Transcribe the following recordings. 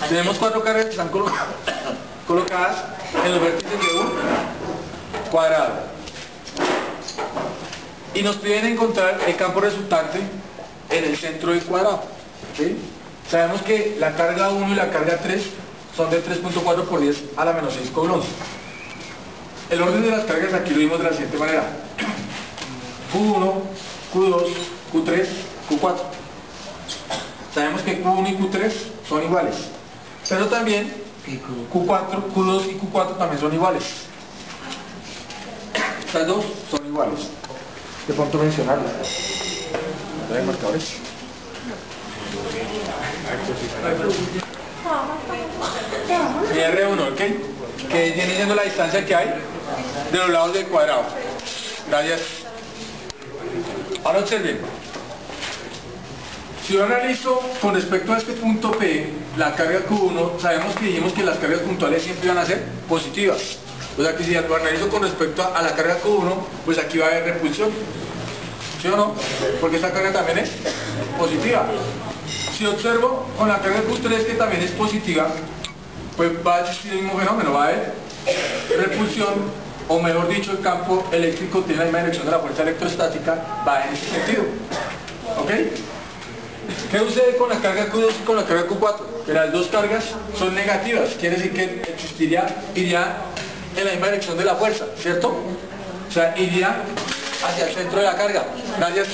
Tenemos cuatro cargas que están colocadas en los vértices de un cuadrado. Y nos piden encontrar el campo resultante en el centro del cuadrado. ¿Sí? Sabemos que la carga 1 y la carga 3 son de 3.4 por 10 a la menos 6 coulomb. El orden de las cargas aquí lo vimos de la siguiente manera. Q1, Q2, Q3, Q4. Sabemos que Q1 y Q3 son iguales. Pero también Q4, Q2 y Q4 también son iguales. Estas dos son iguales. De pronto mencionarlas. ¿No hay marcadores? R1, ¿ok? Que viene siendo la distancia que hay de los lados del cuadrado. Gracias. Ahora observen. Si yo analizo con respecto a este punto P, la carga Q1, sabemos que dijimos que las cargas puntuales siempre van a ser positivas. O sea que si lo analizo con respecto a la carga Q1, pues aquí va a haber repulsión. ¿Sí o no? Porque esta carga también es positiva. Si observo con la carga Q3 que también es positiva, pues va a existir el mismo fenómeno, va a haber repulsión, o mejor dicho, el campo eléctrico tiene la misma dirección de la fuerza electrostática, va en ese sentido. ¿Ok? ¿Qué sucede con la carga Q2 y con la carga Q4? Que las dos cargas son negativas, quiere decir que iría en la misma dirección de la fuerza, ¿cierto? O sea, iría hacia el centro de la carga. Gracias.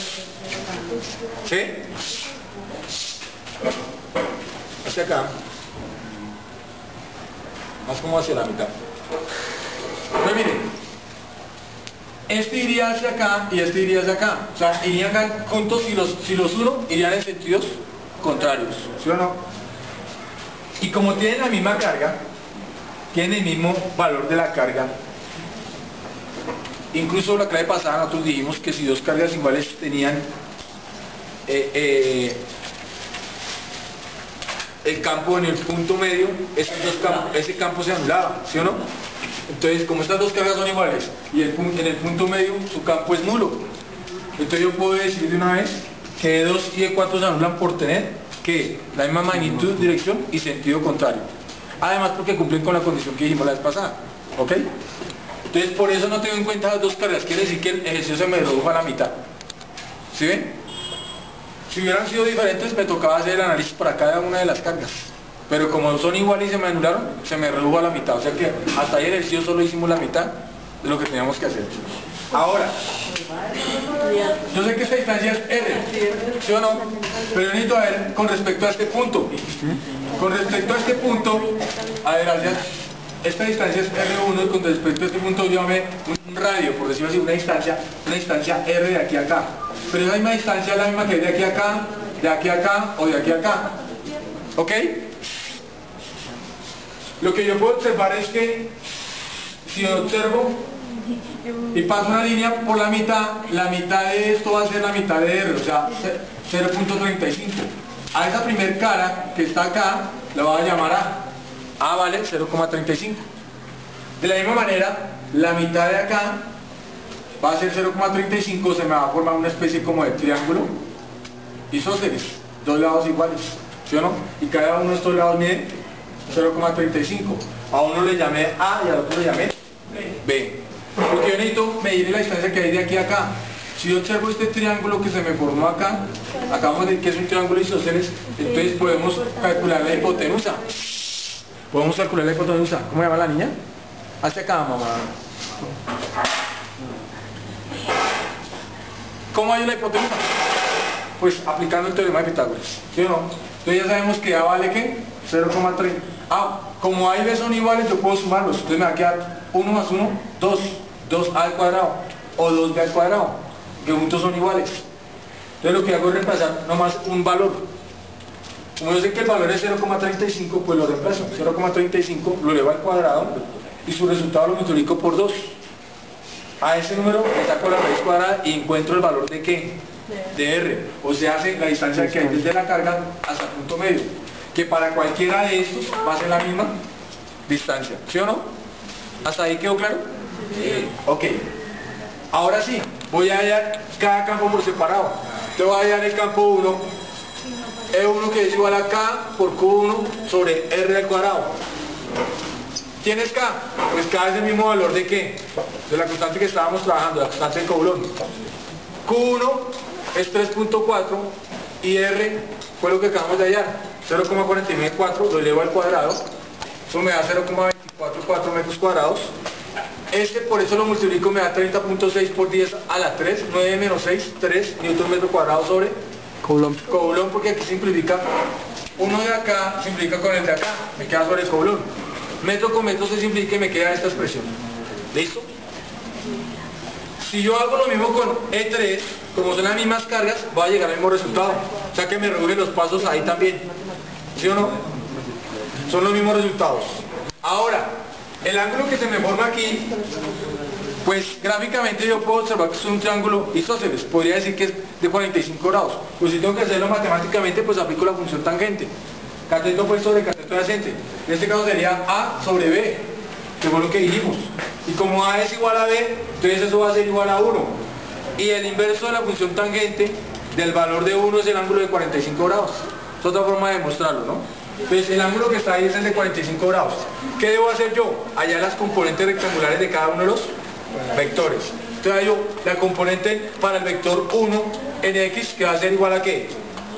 ¿Sí? Hacia acá. Más como hacia la mitad. Pues miren, este iría hacia acá y este iría hacia acá. O sea, irían juntos si los uno irían en sentidos contrarios. ¿Sí o no? Y como tienen la misma carga, tienen el mismo valor de la carga. Incluso la clase pasada nosotros dijimos que si dos cargas iguales tenían el campo en el punto medio, ese campo se anulaba, ¿sí o no? Entonces, como estas dos cargas son iguales y en el punto medio su campo es nulo, entonces yo puedo decir de una vez que E2 y E4 se anulan por tener que la misma magnitud, dirección y sentido contrario. Además porque cumplen con la condición que dijimos la vez pasada, ¿ok? Entonces por eso no tengo en cuenta las dos cargas, quiere decir que el ejercicio se me redujo a la mitad. ¿Sí ven? Si hubieran sido diferentes me tocaba hacer el análisis para cada una de las cargas. Pero como son iguales y se me anularon, se me redujo a la mitad. O sea que hasta ahí el ejercicio solo hicimos la mitad de lo que teníamos que hacer. Ahora, yo sé que esta distancia es R, ¿sí o no? Pero yo necesito ver con respecto a este punto. Con respecto a este punto, a ver, esta distancia es R1 y con respecto a este punto yo llamé un radio, por decirlo así, una distancia R de aquí a acá. Pero esa misma distancia es la misma que es de aquí a acá o de aquí a acá. ¿Ok? Lo que yo puedo observar es que si yo observo y paso una línea por la mitad de esto va a ser la mitad de R, o sea, 0.35. A esa primer cara que está acá, la voy a llamar A. A vale 0.35. De la misma manera, la mitad de acá va a ser 0.35, se me va a formar una especie como de triángulo isósceles, dos lados iguales, ¿sí o no? Y cada uno de estos lados mide 0.35. A uno le llamé A y al otro le llamé B. Porque yo necesito medir la distancia que hay de aquí a acá. Si yo observo este triángulo que se me formó acá, vamos a decir que es un triángulo isósceles, entonces podemos calcular la hipotenusa. Podemos calcular la hipotenusa. ¿Cómo se llama la niña? Hacia acá, mamá. ¿Cómo hay una hipotenusa? Pues aplicando el teorema de Pitágoras, ¿sí o no? Entonces ya sabemos que A vale ¿qué? 0,30. Ah, como A y B son iguales, yo puedo sumarlos. Entonces me va a quedar 1 más 1, 2. 2A al cuadrado o 2B al cuadrado, que juntos son iguales. Entonces lo que hago es reemplazar nomás un valor. Como yo sé que el valor es 0,35, pues lo reemplazo. 0,35 lo elevo al cuadrado y su resultado lo multiplico por 2. A ese número le saco la raíz cuadrada y encuentro el valor de ¿qué? De R. O sea, hace la distancia que hay desde la carga hasta el punto medio. Que para cualquiera de estos va a ser la misma distancia. ¿Sí o no? ¿Hasta ahí quedó claro? Sí. Ok. Ahora sí, voy a hallar cada campo por separado. Te voy a hallar el campo 1 E1 que es igual a K por Q1 sobre R al cuadrado. ¿Tienes K? Pues K es el mismo valor ¿de qué? De la constante que estábamos trabajando, la constante de Coulomb. Q1 es 3.4 y R fue lo que acabamos de hallar, 0,494, lo elevo al cuadrado, eso me da 0,244 metros cuadrados. Este por eso lo multiplico, me da 30.6 por 10 a la 3, 9 menos 6, 3 newton metro cuadrado sobre Coulomb. Coulomb, porque aquí simplifica, uno de acá simplifica con el de acá, me queda sobre Coulomb. Metro con metro se simplifica y me queda esta expresión. ¿Listo? Si yo hago lo mismo con E3, como son las mismas cargas, va a llegar al mismo resultado. O sea que me reducen los pasos ahí también. ¿Sí o no? Son los mismos resultados. Ahora, el ángulo que se me forma aquí, pues gráficamente yo puedo observar que es un triángulo isósceles. Podría decir que es de 45 grados. Pues si tengo que hacerlo matemáticamente, pues aplico la función tangente. Cateto opuesto sobre cateto adyacente. En este caso sería A sobre B, que fue lo que dijimos. Y como A es igual a B, entonces eso va a ser igual a 1. Y el inverso de la función tangente del valor de 1 es el ángulo de 45 grados. Es otra forma de demostrarlo, ¿no? Entonces el ángulo que está ahí es el de 45 grados. ¿Qué debo hacer yo? Hallar las componentes rectangulares de cada uno de los vectores. Entonces yo la componente para el vector 1 en X, que va a ser igual a ¿qué?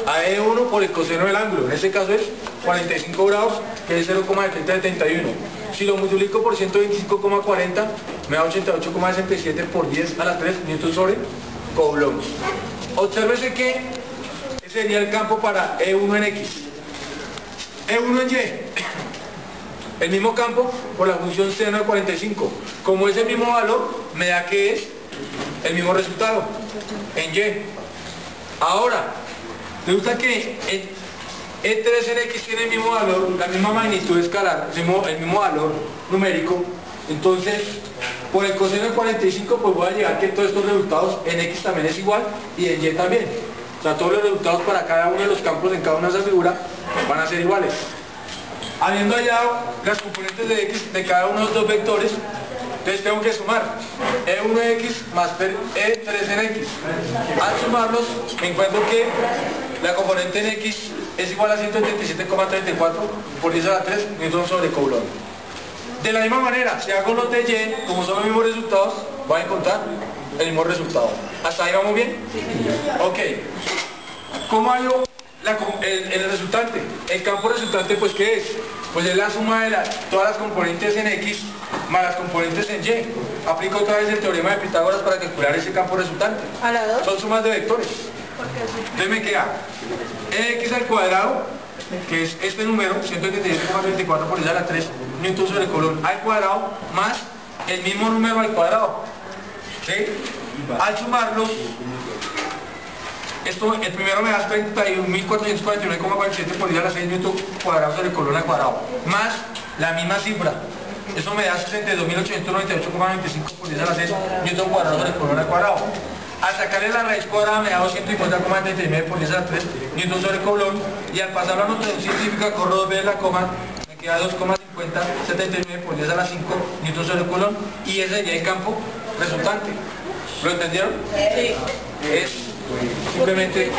A E1 por el coseno del ángulo. En este caso es 45 grados, que es 0,3071. Si lo multiplico por 125,40, me da 88,67 por 10 a la 3 newton sobre Coulomb. Obsérvese que ese sería el campo para E1 en X. E1 en Y, el mismo campo por la función seno de 45. Como es el mismo valor, me da que es el mismo resultado en Y. Ahora, resulta que E3 en X tiene el mismo valor, la misma magnitud escalar, el mismo valor numérico. Entonces, por el coseno de 45, pues voy a llegar que todos estos resultados en X también es igual y en Y también. O sea, todos los resultados para cada uno de los campos en cada una de esas figuras van a ser iguales. Habiendo hallado las componentes de X de cada uno de los dos vectores, entonces tengo que sumar E1 en X más E3 en X. Al sumarlos, me encuentro que la componente en X es igual a 187,34 por 10 a la 3 newton sobre Coulomb. De la misma manera, si hago los de Y, como son los mismos resultados, voy a encontrar el mismo resultado. ¿Hasta ahí vamos bien? Ok. ¿Cómo hallo el resultante? El campo resultante, pues ¿qué es? Pues es la suma de todas las componentes en X más las componentes en Y. Aplico otra vez el teorema de Pitágoras para calcular ese campo resultante. ¿A la 2? Son sumas de vectores. Entonces me queda X al cuadrado, que es este número, 187,34 por 10 a la 3 newton sobre Coulomb al cuadrado, más el mismo número al cuadrado. ¿Sí? Al sumarlos, esto, el primero me da 31.449,47 por 10 a la 6 newton cuadrado sobre Coulomb al cuadrado, más la misma cifra. Eso me da 62.898,95 por 10 a la 6 newton cuadrado sobre Coulomb al cuadrado. Al sacarle la raíz cuadrada me da 250,39 por 10 a la 3 newton sobre Coulomb, y al pasar la notación científica corro 2 veces la coma, me queda 2,5079 por 10 a la 5 newton sobre Coulomb, y ese sería el campo resultante. ¿Lo entendieron? Sí. Es simplemente